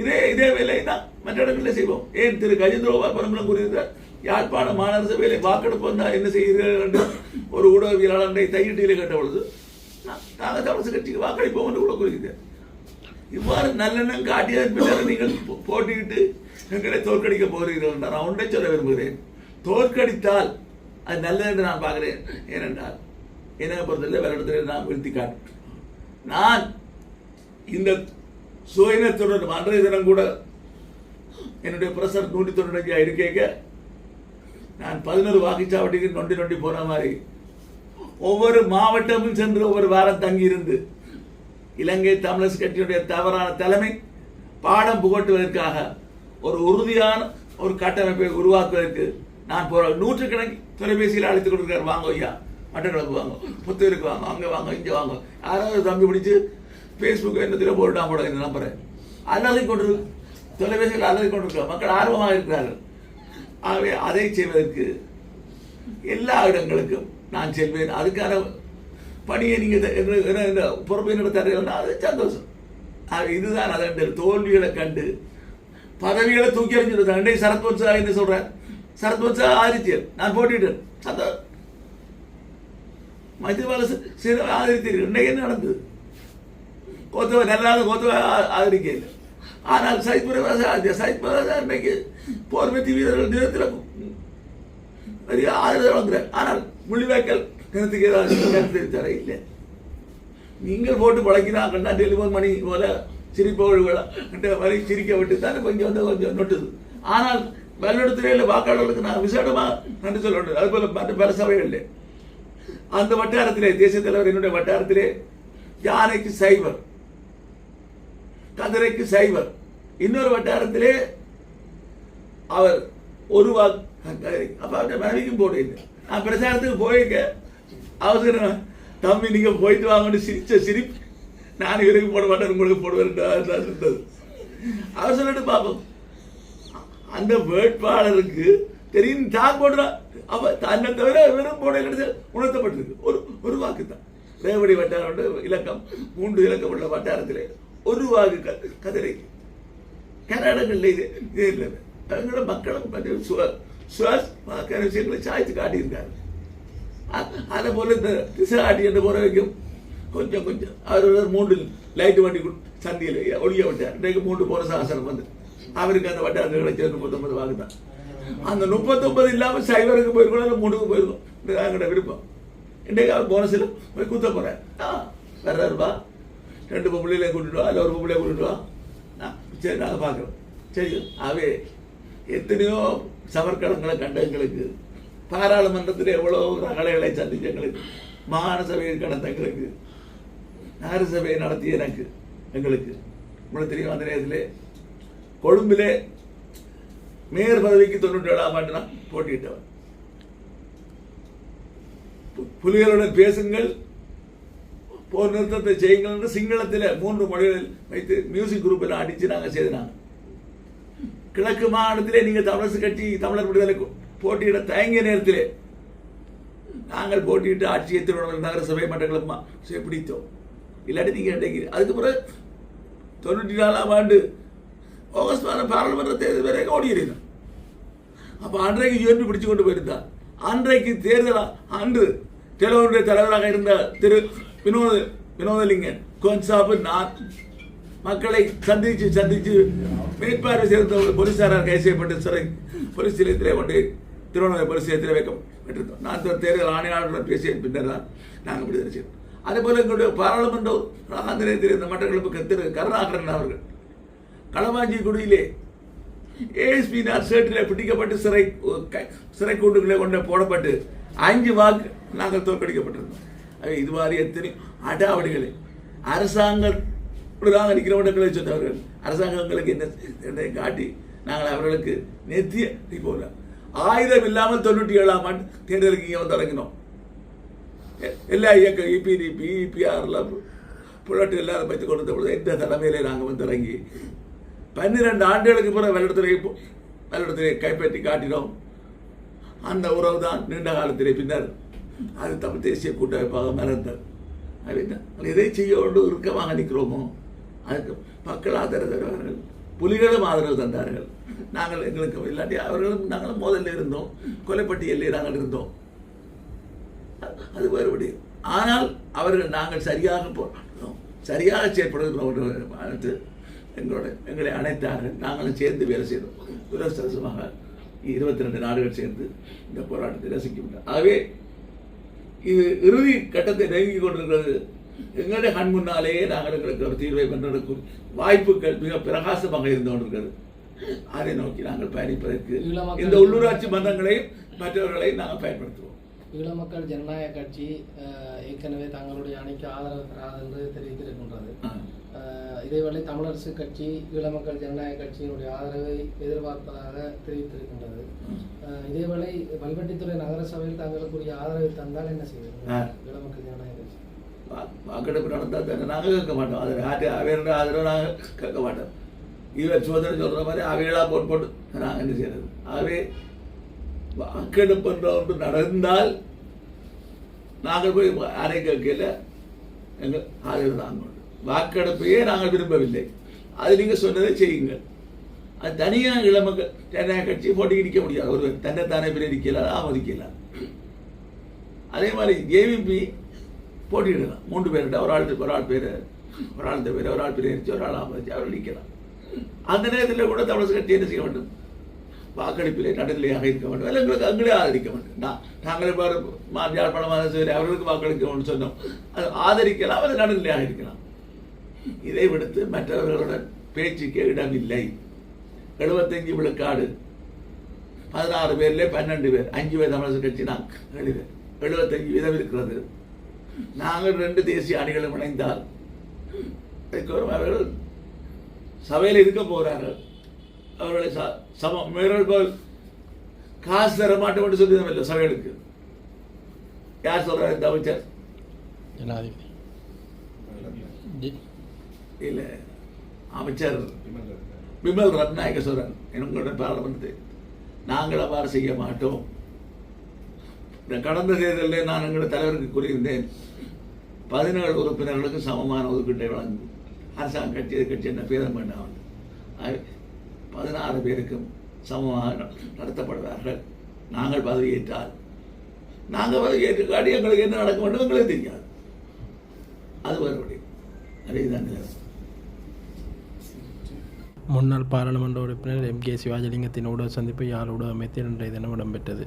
இதே வேலை தான் மற்ற இடங்களில் செய்வோம். ஏன் திரு கஜேந்திரபால் பரம்பரம் கூறியிருந்தார், யாழ்ப்பாண மாநகர சபையிலே வாக்கெடுப்பு வந்தால் என்ன செய்கிறீர்கள் என்று ஒரு ஊடகவியலாளரை தையிட்டியில் கேட்ட பொழுது நாங்கள் தமிழக கட்சிக்கு வாக்களிப்போம் என்று கூட கூறுகிறார். இவ்வாறு நல்லெண்ணம் காட்டியதன் பின்னர் நீங்கள் போட்டியிட்டு எங்களை தோற்கடிக்க போகிறீர்கள் என்றால் நான் ஒன்றை சொல்ல விரும்புகிறேன். தோற்கடித்தால் அது நல்லது என்று நான் பார்க்கிறேன். ஏனென்றால் என்னை பொறுத்தவரை வேற இடத்துல நான் வீழ்த்தி காட்டு. நான் இந்த சுயநத்துடன் அன்றைய தினம் கூட என்னுடைய பிரசர் 195 இருக்க நான் 11 வாக்குச்சாவடிக்கு நொண்டி போன மாதிரி ஒவ்வொரு மாவட்டமும் சென்று ஒவ்வொரு வாரம் தங்கியிருந்து இலங்கை தமிழரசு கட்சியுடைய தவறான தலைமை பாடம் புகட்டுவதற்காக ஒரு உறுதியான ஒரு கட்டமைப்பை உருவாக்குவதற்கு நான் போற 100கணக்கில் தொலைபேசியில் அழைத்துக் கொடுக்கிறார். வாங்க ஐயா, மட்டக்களப்பு வாங்க, புத்தூருக்கு வாங்க, அங்கே வாங்க, இங்கே வாங்க. யாராவது தம்பி பிடிச்சு ஃபேஸ்புக் என்னத்தில் போட்டான் போட இந்த நம்பரை அலறி கொண்டு தொலைபேசியில் அலறி கொண்டிருக்க மக்கள் ஆர்வமாக இருக்கிறார்கள். ஆகவே அதை செய்வதற்கு எல்லா இடங்களுக்கும் நான் செல்வேன். அதுக்கான பணியை நீங்கள் பொறுப்பை தரீங்கன்னா அது சந்தோஷம். இதுதான் அதன் தோல்விகளை கண்டு பதவிகளை தூக்கி எறிஞ்சிருந்தாங்க. சரத்வன்சா என்ன சொல்றேன், சரத்வன்சா ஆதித்யர் நான் போட்டிட்டேன் சந்தோஷம். மைத்திரிபால ஆதரித்தீர்கள். இன்றைக்கு என்ன நடந்தது? கோத்தவ நல்லாத கோத்தவ ஆதரிக்க இல்லை. ஆனால் சைத் பிரகாஷ் இன்றைக்கு போர்வெத்தி வீரர்கள் தினத்தில் பெரிய ஆதரவு வழங்குறார். ஆனால் முள்ளிவாய்க்கால் தினத்துக்கு ஏதாவது கருத்து தர இல்லை. நீங்கள் போட்டு பழக்கினா கண்டா டெலிஃபோன் மணி போல சிரிப்பவர்கள் வரை சிரிக்க விட்டு தானே கொஞ்சம் நொட்டுது. ஆனால் வல்லிடத்திலே வாக்காளர்களுக்கு நான் விசேடமாக நன்றி சொல்ல வேண்டும். அதுபோல மற்ற பல சபைகளில் அந்த வட்டாரத்திலே தேசிய தலைவர் என்னுடைய வட்டாரத்திலே யானைக்கு சைவர், கதிரைக்கு சைவர், இன்னொரு வட்டாரத்திலே அவர் ஒரு அப்ப அவருடைய மனைவிக்கும் போட இல்லை. நான் பிரச்சாரத்துக்கு போயிருக்க அவசரம் தம்பி நீங்க போயிட்டு வாங்கன்னு சிரிச்ச சிரிப்பு நான் இவருக்கு போட மாட்டேன் உங்களுக்கு போடுவேன். அவர் சொல்லிட்டு பார்ப்போம் அந்த வேட்பாளருக்கு தெரியும் தான் போடுறான். அவ தன்னை தவிர வெறும் போட கிடைச்ச உணர்த்தப்பட்டிருக்கு. ஒரு வாக்கு தான் ரேவடி வட்டாரம் இலக்கம் 3 இலக்கம் உள்ள வட்டாரத்திலே ஒரு வாக்கு கதிரைக்கு. கர்நாடகத்தில் இதே இல்லை. அவங்களோட மக்களும் விஷயங்களை சாய்த்து காட்டியிருக்காரு. அதை போல இந்த திசாட்டி என்று போற வைக்கும் கொஞ்சம் அவர் 3 லைட் வண்டி சந்தியில் ஒளிய விட்டார். இன்றைக்கு 3 போன சாசனம் வந்து அவருக்கு அந்த வட்டாரத்தில் கிடைச்ச 39 வாக்கு தான். அந்த 39 இல்லாமல் சைவருக்கு போயிருக்கணும், 3க்கு போயிருக்கோம். எங்கள்கிட்ட விருப்பம். இன்றைக்கு அவர் போனஸில் போய் குத்த போறார். வர்றாருப்பா 2 பொம்பளையிலே கூட்டிட்டு வா, இல்லை ஒரு பொம்பளையை கூட்டிட்டு வா. சரி நாங்கள் பார்க்குறோம். சரி ஆகவே எத்தனையோ சமர்க்களங்களை கண்ட எங்களுக்கு, பாராளுமன்றத்தில் எவ்வளோ ரகலைகளை சந்திச்ச எங்களுக்கு, மாகாண சபையை கடந்த எங்களுக்கு, நகர சபையை நடத்திய எங்களுக்கு உங்களுக்கு தெரியும். அந்த நேரத்திலே கொழும்பிலே மேயர் பதவிக்கு 97ஆம் ஆண்டு நான் போட்டியிட்டவன். புலிகளுடன் பேசுங்கள், போர் நிறுத்தத்தை செய்யுங்கள் என்று சிங்களத்தில் 3 மொழிகளில் வைத்து மியூசிக் குரூப் எல்லாம் அடித்து நாங்கள் செய்தாங்க. கிழக்கு மாகாணத்திலே நீங்கள் தமிழரசு கட்சி தமிழர் விடுதலைக்கு போட்டியிட தயங்கிய நேரத்திலே நாங்கள் போட்டியிட்டு ஆட்சியை திருவண்ணாமலை நகர சபை மட்டக்களப்பு பிடித்தோம். இல்லாட்டி நீங்கள் நினைக்கிறீங்க. அதுக்கு பிறகு 94ஆம் ஆண்டு ஆகஸ்ட் மாதம் பாராளுமன்ற தேர்தல் வரை ஓடியிருந்தோம். அப்போ அன்றைக்கு யூஎன்பி பிடிச்சு கொண்டு போயிருந்தார். அன்றைக்கு தேர்தல் அன்று டெலோனுடைய தலைவராக இருந்த திரு வினோதலிங்கன் கோன்சாப்பு நான் மக்களை சந்தித்து மேற்பார்வை செய்த போலீசாரால் கைது செய்யப்பட்டு சிறை போலீஸ் நிலையத்திலே கொண்டு திருவண்ணாமலை போலீஸ் நிலையத்தில் வைக்கப்பட்டிருந்தோம். நான் தேர்தல் ஆணையாளருடன் பேசிய பின்னர் தான் நாங்கள் விடுதலை செய்தோம். அதேபோல எங்களுடைய பாராளுமன்ற அந்த நிலையத்தில் இருந்த மட்டக்களப்பு திரு கருணாகரன் அவர்கள் களவாஞ்சிக்குடியிலே ஏஎஸ்பியினால் சேற்றிலே பிடிக்கப்பட்டு சிறை கூண்டுகளை கொண்டு போடப்பட்டு 5 வாக்கு நாங்கள் தோற்கடிக்கப்பட்டிருந்தோம். இது மாதிரி எத்தனை அடாவடிகளை அரசாங்கத்துடன் இருக்கிறவர்களை சொன்னவர்கள் அரசாங்கங்களுக்கு என்ன காட்டி நாங்கள் அவர்களுக்கு நெத்திய போல ஆயுதம் இல்லாமல் 97ஆம் ஆண்டு தேர்தலுக்கு இங்கே வந்து தொடங்கினோம். எல்லா இயக்கம் இபிடிபி இபிஆர்ல புலட்டு எல்லாரும் வைத்துக் கொண்டு பொழுது எந்த தலைமையிலே நாங்கள் வந்து தொடங்கி 12 ஆண்டுகளுக்கு பிறகு வெள்ளத்திலே கைப்பற்றி காட்டினோம். அந்த உறவு தான் நீண்ட காலத்திலே பின்னர் அது தமிழ் தேசிய கூட்டமைப்பாக மலர்ந்தது. எதை செய்ய கொண்டு இறுக்கமாக நிற்கிறோமோ அதுக்கு மக்கள் ஆதரவு தருவார்கள், புலிகளும் ஆதரவு தந்தார்கள். நாங்கள் எங்களுக்கு இல்லாட்டி அவர்களும் நாங்களும் மோதலில் இருந்தோம், கொலைப்பட்டியலில் நாங்கள் இருந்தோம். அது வேறுபடி. ஆனால் அவர்கள் நாங்கள் சரியாக செயற்படுகிறோம். எங்களை அழைத்தார்கள், நாங்களும் சேர்ந்து வேலை செய்தோம். துரதிர்ஷ்டவசமாக 22 நாடுகள் சேர்ந்து இந்த போராட்டத்தை ரசிக்கின்றனர். ஆகவே இது இறுதி கட்டத்தை நெருங்கிக் கொண்டிருக்கிறது. எங்களுடைய கண் முன்னாலேயே நாங்கள் எங்களுக்கு ஒரு தீர்வை பெற்றெடுக்கும் வாய்ப்புகள் மிக பிரகாசமாக இருந்து கொண்டிருக்கிறது. அதை நோக்கி நாங்கள் பயணிப்பதற்கு இந்த உள்ளூராட்சி மன்றங்களையும் மற்றவர்களையும் நாங்கள் பயன்படுத்துவோம். ஈழ மக்கள் ஜனநாயக கட்சி ஏற்கனவே தங்களுடைய அணிக்கு ஆதரவு தராது என்று தெரிவித்திருக்கின்றது. இதேவேளை தமிழரசு கட்சி ஈழ மக்கள் ஜனநாயக கட்சியினுடைய ஆதரவை எதிர்பார்ப்பதாக தெரிவித்திருக்கின்றது. இதேவேளை வல்வெட்டித்துறை நகர சபையில் தங்களுக்குரிய ஆதரவை தந்தால் என்ன செய்வது? ஈழ மக்கள் ஜனநாயக கட்சி வாக்கெடுப்பு நடந்தால் தானே நாங்கள் கேட்க மாட்டோம். அது அவையோட ஆதரவு நாங்கள் கேட்க மாட்டோம். இவர் சோதனை சொல்கிற மாதிரி அவைகளாக போட்டு நாங்கள் என்ன செய்யறது? ஆகவே வாக்கெடுப்பு என்ற ஒன்று நடந்தால் நாங்கள் போய் அறை கேட்கல எங்கள் ஆதரவு தாங்க. வாக்கெடுப்பையே நாங்கள் விரும்பவில்லை. அது நீங்கள் சொன்னதை செய்யுங்கள். அது தனியாக இளமக்கள் ஜனநாயக கட்சி போட்டி நிற்க முடியாது. ஒருவர் தன்னைத்தானே பிரிக்கலாம், ஆமதிக்கலாம். அதே மாதிரி ஜேவிபி போட்டியிடலாம். 3 பேர்கிட்ட ஒரு ஆள் பேர் ஒரு ஆள் பிரிச்சு ஒரு ஆள் ஆமதிச்சு அவர் நிற்கலாம். அந்த நேரத்தில் கூட தமிழக கட்சி என்ன செய்ய வேண்டும்? வாக்களிப்பிலே நடுநிலையாக இருக்க வேண்டும். இல்லை எங்களுக்கு அங்களே ஆதரிக்க வேண்டும். நாங்கள் இப்போ யாழ்ப்பாணமாக சரி அவர்களுக்கு வாக்களிக்க வேண்டும் சொன்னோம். அது ஆதரிக்கலாம், அவர் நடுநிலையாக இருக்கலாம். இதை விடுத்து மற்றவர்களுடன் பேச்சுக்கு இடமில்லை. 75 விழுக்காடு 16 பேர்ல 12 பேர் 5 பேர் தமிழக கட்சி நாங்கள் 75% இருக்கிறது. நாங்கள் 2 தேசிய அணிகளும் இணைந்தால் அவர்கள் சபையில் இருக்க போகிறார்கள். அவர்களை சமம் மேற்கோள் காசு தர மாட்டோம் என்று சொல்லி சபைகளுக்கு யார் சொல்றாரு? இந்த அமைச்சர் ஜனாதிபதி இல்லை, அமைச்சர் விமல் ரத்நாயக்க சொல்றார் எங்களுடைய பாராளுமன்றத்தை நாங்கள் அவ்வாறு செய்ய மாட்டோம். கடந்த தேர்தலில் நான் எங்களுடைய தலைவருக்கு கூறியிருந்தேன், 17 உறுப்பினர்களுக்கு சமமான ஒதுக்கீட்டை வழங்கும் அரசாங்க கட்சி என்ன பேதம் வேண்டாம். 16 பேருக்கும் சமமாக நடத்தப்படுவார்கள். நாங்கள் பதவியேற்றால் நாங்கள் பதவியேற்று காட்டி எங்களுக்கு என்ன நடக்க வேண்டும் எங்களுக்கு தெரியாது. அது மறுபடி அதேதான். முன்னாள் பாராளுமன்ற உறுப்பினர் MK சிவாஜிலிங்கத்தின் ஊடக சந்திப்பு யாழ் ஊடக அமைப்பில் இன்றைய தினம் இடம்பெற்றது.